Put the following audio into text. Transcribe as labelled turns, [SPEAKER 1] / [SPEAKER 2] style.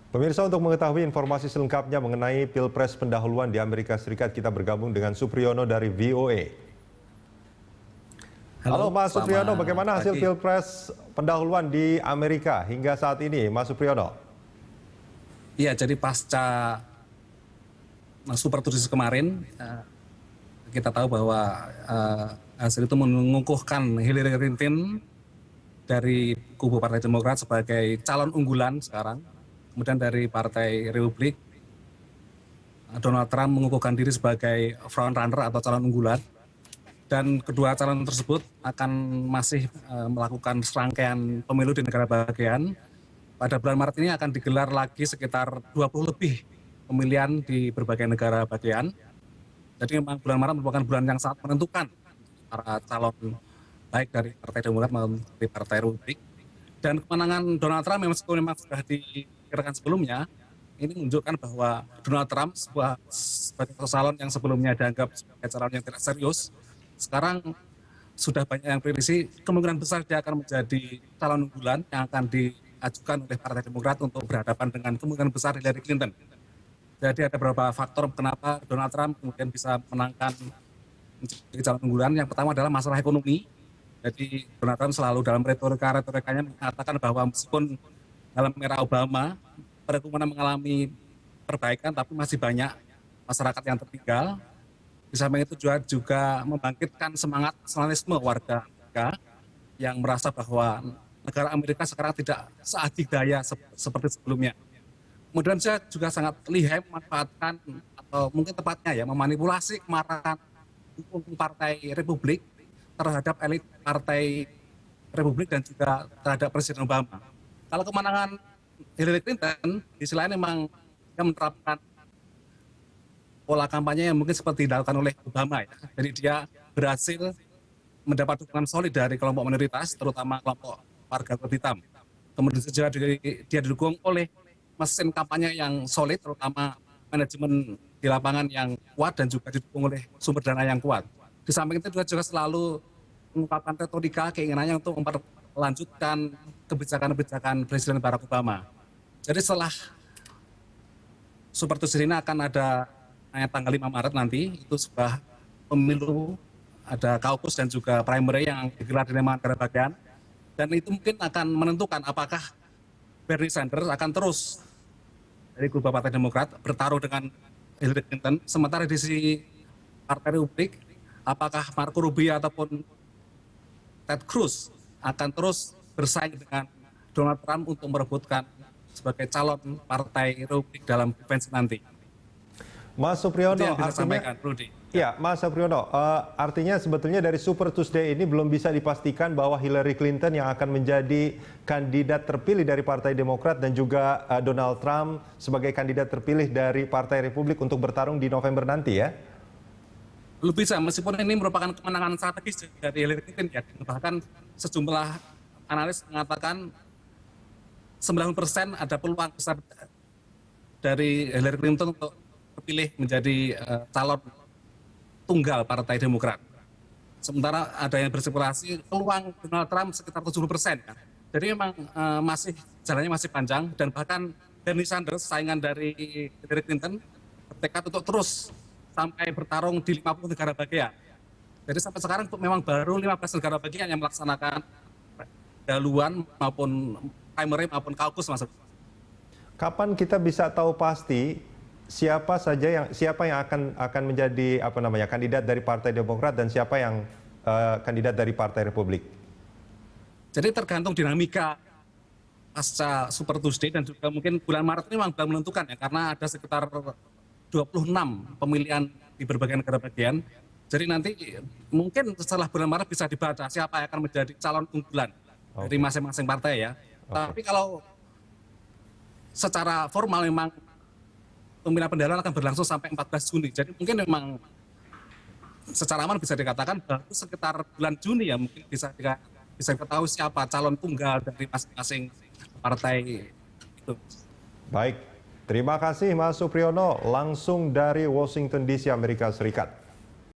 [SPEAKER 1] Pemirsa, untuk mengetahui informasi selengkapnya mengenai Pilpres pendahuluan di Amerika Serikat, kita bergabung dengan Supriyono dari VOA. Halo Mas Supriyono, bagaimana hasil Pilpres pendahuluan di Amerika hingga saat ini, Mas Supriyono?
[SPEAKER 2] Iya, jadi pasca Super Tuesday kemarin, kita tahu bahwa hasil itu mengukuhkan Hillary Clinton dari kubu Partai Demokrat sebagai calon unggulan sekarang. Kemudian dari Partai Republik, Donald Trump mengukuhkan diri sebagai front runner atau calon unggulan. Dan kedua calon tersebut akan masih melakukan serangkaian pemilu di negara bagian. Pada bulan Maret ini akan digelar lagi sekitar 20 lebih pemilihan di berbagai negara bagian. Jadi memang bulan Maret merupakan bulan yang sangat menentukan para calon baik dari Partai Demokrat maupun dari Partai Republik. Dan kemenangan Donald Trump memang sudah dikirakan sebelumnya, ini menunjukkan bahwa Donald Trump sebagai calon yang sebelumnya dianggap sebagai calon yang tidak serius, sekarang sudah banyak yang prediksi kemungkinan besar dia akan menjadi calon unggulan yang akan diajukan oleh Partai Demokrat untuk berhadapan dengan kemungkinan besar Hillary Clinton. Jadi ada beberapa faktor kenapa Donald Trump kemudian bisa menangkan menjadi calon unggulan. Yang pertama adalah masalah ekonomi. Jadi Donald Trump selalu dalam retorikanya mengatakan bahwa meskipun dalam era Obama perekonomian mengalami perbaikan, tapi masih banyak masyarakat yang tertinggal. Di samping itu juga membangkitkan semangat nasionalisme warga Amerika yang merasa bahwa negara Amerika sekarang tidak seadidaya seperti sebelumnya. Kemudian saya juga sangat lihai memanfaatkan atau mungkin tepatnya ya memanipulasi kemarahan pendukung Partai Republik terhadap elit Partai Republik dan juga terhadap Presiden Obama. Kalau kemenangan Hillary Clinton, di sisi lain memang dia menerapkan pola kampanye yang mungkin seperti dilakukan oleh Obama ya. Jadi dia berhasil mendapat dukungan solid dari kelompok minoritas, terutama kelompok warga kulit hitam. Kemudian juga dia didukung oleh mesin kampanye yang solid, terutama manajemen di lapangan yang kuat dan juga didukung oleh sumber dana yang kuat. Di samping itu juga selalu mengungkapkan retorika keinginannya untuk melanjutkan kebijakan-kebijakan Presiden Barack Obama. Jadi setelah Super Tuesday ini akan ada tanggal 5 Maret nanti, itu sebuah pemilu, ada caucus dan juga primary yang digelar di 5 negara bagian. Dan itu mungkin akan menentukan apakah Bernie Sanders akan terus dari kubu Partai Demokrat bertaruh dengan Hillary Clinton, sementara di sisi Partai Republik, apakah Marco Rubio ataupun Ted Cruz akan terus bersaing dengan Donald Trump untuk merebutkan sebagai calon Partai Republik dalam konvensi nanti.
[SPEAKER 1] Mas Supriyono, artinya sebetulnya dari Super Tuesday ini belum bisa dipastikan bahwa Hillary Clinton yang akan menjadi kandidat terpilih dari Partai Demokrat dan juga Donald Trump sebagai kandidat terpilih dari Partai Republik untuk bertarung di November nanti ya?
[SPEAKER 2] Belum bisa, meskipun ini merupakan kemenangan strategis dari Hillary Clinton ya. Bahkan sejumlah analis mengatakan 90% ada peluang besar dari Hillary Clinton untuk terpilih menjadi calon tunggal Partai Demokrat. Sementara ada yang berspekulasi peluang Donald Trump sekitar 70%. Ya. Jadi memang jalannya masih panjang, dan bahkan Bernie Sanders, saingan dari Hillary Clinton, bertekad untuk terus sampai bertarung di 50 negara bagian. Jadi sampai sekarang memang baru 15 negara bagian yang melaksanakan pendahuluan maupun primary maupun caucus, Mas.
[SPEAKER 1] Kapan kita bisa tahu pasti siapa yang akan menjadi kandidat dari Partai Demokrat dan siapa yang kandidat dari Partai Republik?
[SPEAKER 2] Jadi tergantung dinamika pasca Super Tuesday dan juga mungkin bulan Maret ini memang belum menentukan ya, karena ada sekitar 26 pemilihan di berbagai negara bagian. Jadi nanti mungkin setelah bulan Maret bisa dibaca siapa yang akan menjadi calon unggulan dari masing-masing partai ya. Tapi kalau secara formal memang pemilihan pendahuluan akan berlangsung sampai 14 Juni. Jadi mungkin memang secara aman bisa dikatakan baru sekitar bulan Juni ya mungkin bisa diketahui siapa calon tunggal dari masing-masing partai itu.
[SPEAKER 1] Baik. Terima kasih Mas Supriyono langsung dari Washington DC, Amerika Serikat.